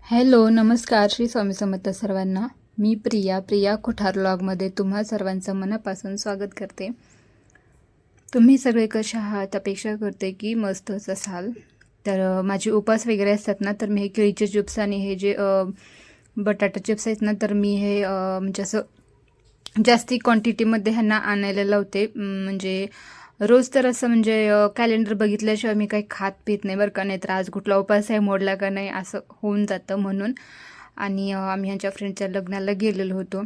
Hello, नमस्कार. श्री स्वामी समर्थ सर्वांना. मी प्रिया कुठार व्लॉगमध्ये तुम्हा सर्वांचं मनापासून स्वागत करते. तुम्ही सगळे कसे आहात? अपेक्षा करते की मस्तच असाल. तर माझे उपास वगैरे असतात ना, तर मी हे केळीचे चिप्स आणि हे जे बटाटा चिप्स आहेत ना, तर मी हे म्हणजे असं जास्ती क्वांटिटीमध्ये ह्यांना आणायला लावते. म्हणजे रोज तर असं म्हणजे कॅलेंडर बघितल्याशिवाय मी काही खात पीत नाही बरं का. नाही तर आज कुठला उपास आहे, मोडला का नाही असं होऊन जातं म्हणून. आणि आम्ही ह्यांच्या फ्रेंडच्या लग्नाला गेलेलो होतो.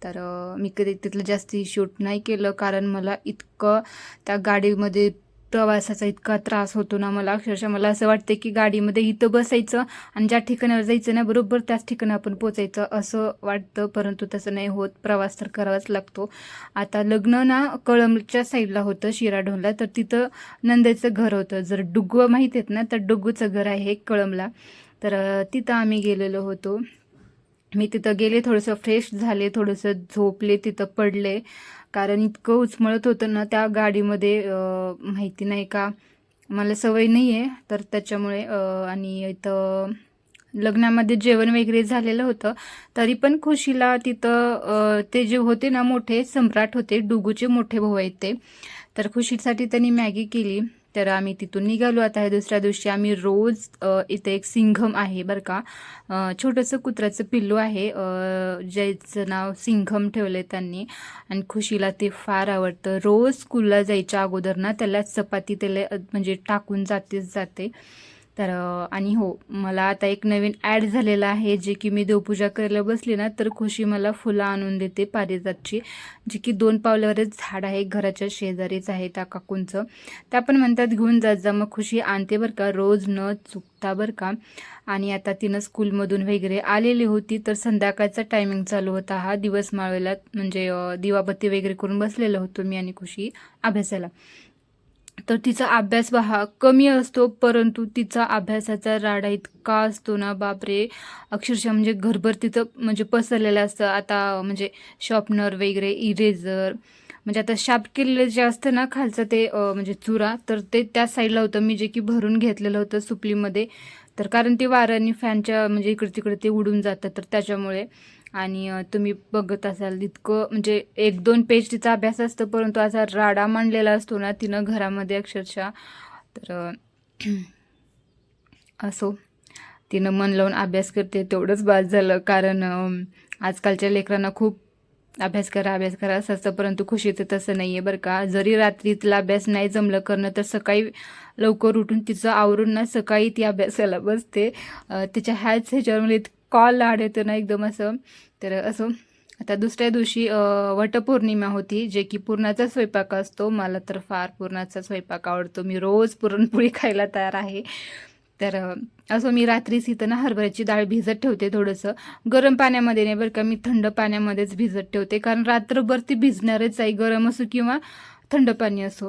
तर मी कधी तिथलं जास्ती शूट नाही केलं, कारण मला इतकं त्या गाडीमध्ये प्रवासाचा इतका त्रास होतो ना, मला अक्षरशः मला असं वाटते की गाडीमध्ये इथं बसायचं आणि ज्या ठिकाणावर जायचं ना, बरोबर त्याच ठिकाणी आपण पोचायचं असं वाटतं. परंतु तसं नाही होत, प्रवास तर करावाच लागतो. आता लग्न ना कळंबच्या साईडला होतं, शिराढोणला. तर तिथं नंदेचं घर होतं. जर डुग्गू माहीत आहेत ना, तर डुग्गूचं घर आहे कळंबला. तर तिथं आम्ही गेलेलो होतो. मी तिथं गेले, थोडंसं फ्रेश झाले, थोडंसं झोपले, तिथं पडले. कारण इतकं उचमळत होतं ना त्या गाडीमध्ये, माहिती नाही का, मला सवय नाही आहे तर त्याच्यामुळे. आणि इथं लग्नामध्ये जेवण वगैरे झालेलं होतं, तरी पण खुशीला तिथं ते जे होते ना मोठे सम्राट होते, डुगूचे मोठे भाऊ आहेत ते. तर खुशीसाठी त्यांनी मॅगी केली. तर आम्ही तिथून निघालो. आता हे दुसऱ्या दिवशी आम्ही रोज इथे एक सिंघम आहे बरं का, छोटंसं कुत्र्याचं पिल्लू आहे, ज्याचं नाव सिंघम ठेवलं त्यांनी. आणि खुशीला ते फार आवडतं. रोज स्कूलला जायच्या अगोदर ना त्याला चपाती त्याला म्हणजे टाकून जातेच जाते. तर आणि हो, मला आता एक नवीन ॲड झालेला आहे, जे की मी देवपूजा करायला बसली ना, तर खुशी मला फुलं आणून देते पारिजातची, जी की 2 पावलावरच झाड आहे, घराच्या शेजारीच आहे त्या काकूंचं. त्या पण म्हणतात घेऊन जात जा. मग खुशी आणते बरं का, रोज न चुकता बरं का. आणि आता तिनं स्कूलमधून वगैरे आलेली होती, तर संध्याकाळचा टायमिंग चालू होता. हा दिवस मावळला म्हणजे दिवाबत्ती वगैरे करून बसलेलो होतो मी आणि खुशी अभ्यासाला. तर तिचा अभ्यास कमी असतो, परंतु तिचा अभ्यासाचा राडा इतका असतो ना, बापरे. अक्षरशः म्हणजे घरभर तिथं म्हणजे पसरलेलं असतं. आता म्हणजे शॉर्पनर वगैरे, इरेझर, म्हणजे आता शार्प केलेलं जे असतं ना खालचं ते म्हणजे चुरा, तर ते त्या साईडला होतं मी, जे की भरून घेतलेलं होतं सुपलीमध्ये. तर कारण ते वाऱ्याने फॅनच्या म्हणजे इकडे तिकडे ते उडून जातं, तर त्याच्यामुळे. आणि तुम्ही बघत असाल इतकं म्हणजे 1-2 पेज तिचा अभ्यास असतो, परंतु असा राडा मांडलेला असतो ना तिनं घरामध्ये अक्षरशः. तर असो, तिनं मन लावून अभ्यास करते तेवढंच बास झालं. कारण आजकालच्या लेकरांना खूप अभ्यास करा असं असतं, परंतु खुशीचं तसं नाही आहे बरं का. जरी रात्री तिला अभ्यास नाही जमलं करणं, तर सकाळी लवकर उठून तिचं आवरून ना सकाळी ती अभ्यासाला बसते. तिच्या ह्याच्यावर मला इतका लाड येतो ना एकदम असं. तर असं, आता दुसऱ्या दिवशी वटपौर्णिमा होती, जे की पुरणाचा स्वयंपाक असतो. मला तर फार पुरणाचा स्वयंपाक आवडतो. मी रोज पुरणपोळी खायला तयार आहे. तर असं मी रात्रीच इथं ना हरभऱ्याची डाळ भिजत ठेवते थोडंसं. गरम पाण्यामध्ये नाही बरं का, मी थंड पाण्यामध्येच भिजत ठेवते, कारण रात्रभर ती भिजणारच आहे, गरम असो किंवा थंड पाणी असो.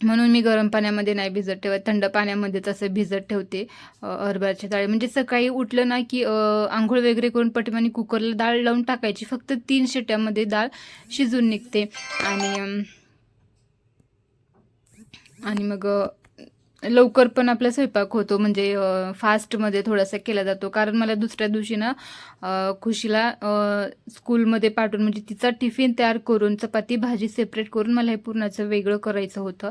म्हणून मी गरम पाण्यामध्ये नाही भिजत ठेवत, थंड पाण्यामध्येच असं भिजत ठेवते हरभऱ्याची डाळ. म्हणजे सकाळी उठलं ना की आंघोळ वगैरे करून पटकन कुकरला डाळ लावून टाकायची, फक्त 3 शिट्ट्यामध्ये डाळ शिजून निघते. आणि आणि मग लवकर पण आपला स्वयंपाक होतो, म्हणजे फास्टमध्ये थोडासा केला जातो. कारण मला दुसऱ्या दिवशी ना खुशीला स्कूलमध्ये पाठवून म्हणजे तिचा टिफिन तयार करून चपाती भाजी सेपरेट करून मला हे पूर्णाचं वेगळं करायचं होतं.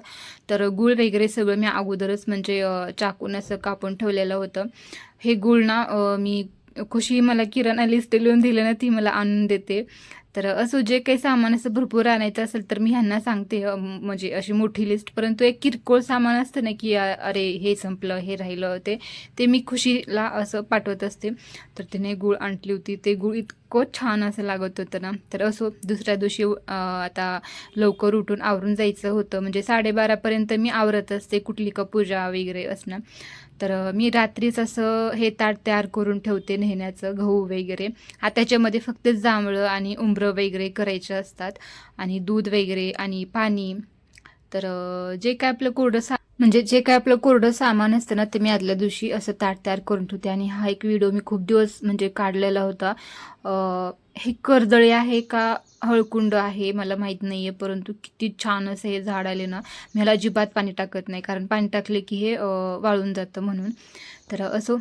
तर गूळ वगैरे सगळं मी अगोदरच म्हणजे चाकून असं कापून ठेवलेलं होतं. हे गूळ ना मी खुशी मला किराणा लिस्ट लिहून दिलं ना, ती मला आणून देते. तर असं जे काही सामान असं भरपूर आणायचं असेल तर मी ह्यांना सांगते, म्हणजे अशी मोठी लिस्ट. परंतु एक किरकोळ सामान असतं ना की अरे हे संपलं, हे राहिलं, ते मी खुशीला असं पाठवत असते. तर तिने गूळ आणली होती, ते गूळ इतकं छान असं लागत होतं ना. तर असो, दुसऱ्या दिवशी आता लवकर उठून आवरून जायचं होतं, म्हणजे 12:30पर्यंत मी आवरत असते, कुठली का पूजा वगैरे असणं. तर मी रात्रीच असं हे ताट तयार करून ठेवते नेहण्याचं, गहू वगैरे. त्याच्यामध्ये फक्त जांभळं आणि उंबरं वगैरे करायचे असतात, आणि दूध वगैरे आणि पाणी. तर जे काय आपलं म्हणजे जे काय आपलं कोरडं सामान असतं ना, ते मी आदल्या दिवशी असं ताट तयार करून ठेवते. आणि हा एक व्हिडिओ मी खूप दिवस म्हणजे काढलेला होता. हे कर्दळे आहे का हळकुंड आहे मला माहीत नाही आहे, परंतु किती छान असं हे झाड आले ना. मी ह्याला अजिबात पाणी टाकत नाही, कारण पाणी टाकले की हे वाळून जातं म्हणून. तर असो,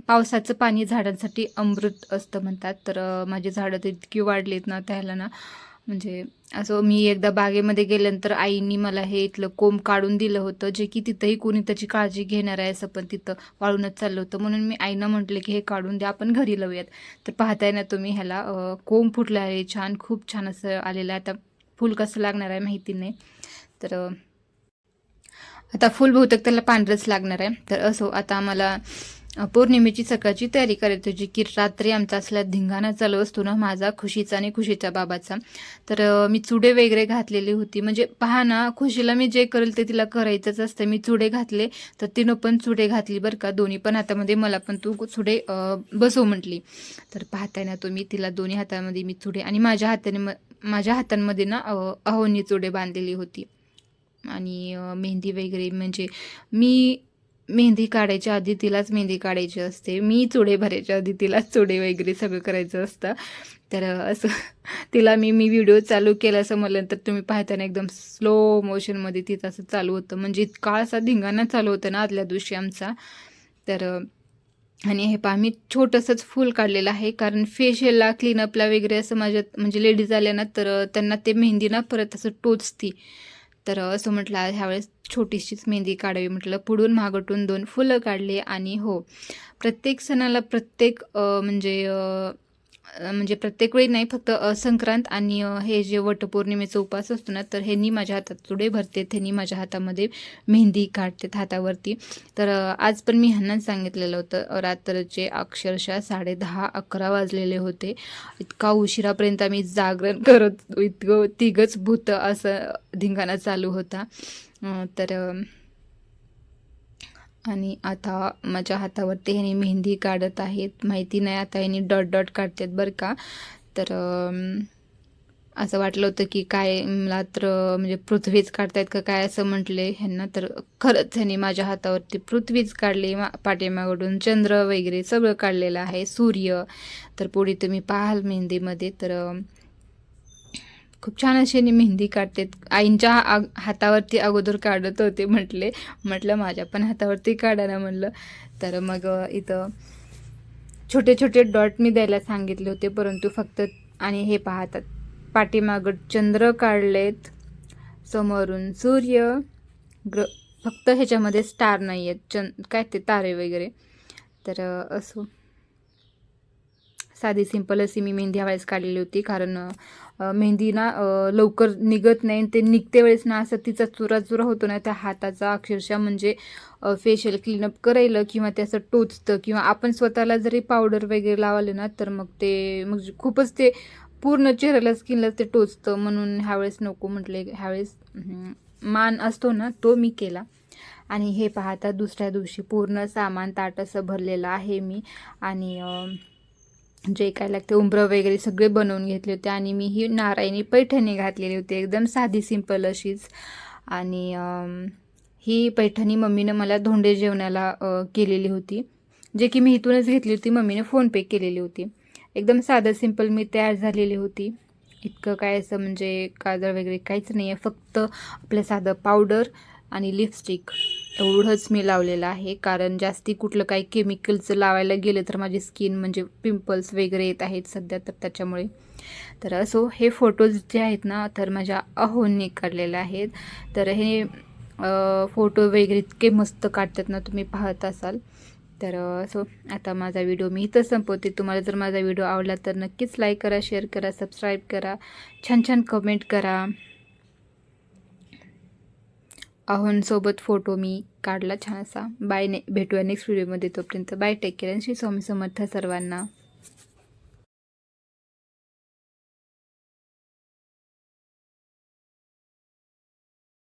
पावसाचं पाणी झाडांसाठी अमृत असतं म्हणतात. तर माझी झाडं तर इतकी वाढलीत ना त्याला ना, म्हणजे असं मी एकदा बागेमध्ये गेल्यानंतर आईनी मला हे इथलं कोंब काढून दिलं होतं, जे की तिथंही कोणी त्याची काळजी घेणार आहे असं, पण तिथं वाळूनच चाललं होतं. म्हणून मी आईनं म्हटलं की हे काढून द्या, आपण घरी लावूयात. तर पाहताय ना तुम्ही, ह्याला कोंब फुटलं आहे छान, खूप छान असं आलेलं आहे. आता फूल कसं लागणार आहे माहिती नाही. तर आता फुल बहुतेक त्याला पांढरंच लागणार आहे. तर असो, आता आम्हाला पौर्णिमेची सकाळची तयारी करायची होती, की रात्री आमचा असला धिंगाणा चालू असतो ना माझा, खुशीचा आणि खुशीच्या बाबाचा. तर मी चुडे वगैरे घातलेली होती. म्हणजे पहा ना, खुशीला मी जे करेल ते तिला करायचंच असतं. मी चुडे घातले, तर तिनं पण चुडे घातली बरं का, दोन्ही पण हातामध्ये. मला पण तू चुडे बसव म्हटली. तर पाहताय ना तुम्ही, तिला दोन्ही हातामध्ये मी चुडे, आणि माझ्या हातांमध्ये ना अहोनी चुडे बांधलेली होती. आणि मेहंदी वगैरे, म्हणजे मी मेहंदी काढायच्या आधी तिलाच मेहंदी काढायची असते. मी चुडे भरायच्या आधी तिलाच चुडे वगैरे सगळं करायचं असतं. तर असं तिला मी व्हिडिओ चालू केला असं म्हटल्यानंतर तुम्ही पाहताना एकदम स्लो मोशनमध्ये तिथं असं चालू होतं. म्हणजे इतका असा धिंगाणा चालू होता ना आदल्या दिवशी आमचा. तर आणि हे पहा, मी छोटंसंच फूल काढलेलं आहे, कारण फेशियलला क्लीनअपला वगैरे असं माझ्यात म्हणजे लेडीज आल्या ना, तर त्यांना ते मेहंदी ना परत असं टोचती. तर असं म्हटलं ह्यावेळेस छोटीशीच मेहंदी काढावी म्हटलं. पुढून मागटून 2 फुलं काढली. आणि हो, प्रत्येक सणाला प्रत्येक म्हणजे प्रत्येक वेळी नाही, फक्त संक्रांत आणि हे जे वटपौर्णिमेचा उपवास असतो ना, तर ह्यांनी माझ्या हातात चुडे भरते, ह्यांनी माझ्या हातामध्ये मेहंदी काढतात हातावरती. तर आज पण मी ह्यांनाच सांगितलेलं होतं. रात्रीचे अक्षरशः 10:30-11 वाजलेले होते. इतका उशिरापर्यंत आम्ही जागरण करत होतो. इतकं तिघंच भूत असं धिंगाणा चालू होता. तर आणि आता माझ्या हातावरती ह्याने मेहंदी काढत आहेत. माहिती नाही आता ह्याने डॉट डॉट काढतात बरं का. तर असं वाटलं होतं की काय मला तर म्हणजे पृथ्वीच काढतायत का काय असं म्हटले ह्यांना. तर खरंच ह्याने माझ्या हातावरती पृथ्वीच काढली, पाठीमागून चंद्र वगैरे सगळं काढलेलं आहे, सूर्य. तर पुढे तुम्ही पाहाल मेहंदीमध्ये. तर खूप छान अशी मेहंदी काढते. आईंच्या हातावरती अगोदर काढत होते म्हटलं माझ्या पण हातावरती काढा ना म्हणलं. तर मग इथं छोटे छोटे डॉट मी द्यायला सांगितले होते, परंतु फक्त, आणि हे पाहतात पाठीमागं चंद्र काढलेत, समोरून सूर्य, फक्त ह्याच्यामध्ये स्टार नाही आहेत, काय ते तारे वगैरे. तर असो, साधी सिंपल अशी मी मेहंदी ह्यावेळेस काढलेली होती, कारण मेहंदी ना लवकर निघत नाही. ते निघते वेळेस ना असं तिचा चुरा होतो ना त्या हाताचा, अक्षरशः म्हणजे फेशियल क्लीनअप करायला किंवा ते असं टोचतं, किंवा आपण स्वतःला जरी पावडर वगैरे लावले ना, तर मग ते म्हणजे खूपच ते पूर्ण चेहऱ्याला स्किनला ते टोचतं. म्हणून ह्यावेळेस नको म्हटले. ह्यावेळेस मान असतो ना तो मी केला. आणि हे पाहता, दुसऱ्या दिवशी पूर्ण सामान ताट असं भरलेलं आहे मी. आणि जे काय लागते उंबरं वगैरे सगळे बनवून घेतले होते. आणि मी ही नारायणी पैठणी घातलेली होती, एकदम साधी सिंपल अशीच. आणि ही पैठणी मम्मीनं मला धोंडे जेवणाला केलेली होती, जे की मी इथूनच घेतली होती. मम्मीने फोनपे केलेली होती. एकदम साधं सिंपल मी तयार झालेली होती. इतकं काय असं म्हणजे काजळ वगैरे काहीच नाही आहे, फक्त आपलं साधं पावडर आणि लिपस्टिक एवढंच मी लावलेलं आहे. कारण जास्ती कुठलं काही केमिकलचं लावायला गेलं तर माझी स्किन म्हणजे पिंपल्स वगैरे येत आहेत सध्या, तर त्याच्यामुळे. तर असो, हे फोटोज जे आहेत ना, तर माझ्या अहोंनी काढलेले आहेत. तर हे फोटो वगैरे इतके मस्त काढतात ना, तुम्ही पाहत असाल. तर असो, आता माझा व्हिडिओ मी इथं संपवते. तुम्हाला जर माझा व्हिडिओ आवडला तर नक्कीच लाईक करा, शेअर करा, सबस्क्राईब करा, छान छान कमेंट करा. अहोंसोबत फोटो मी काढला छान असा. बाय, भेटूया नेक्स्ट व्हिडिओमध्ये. तोपर्यंत बाय, टेक केअर, आणि श्री स्वामी समर्थ सर्वांना.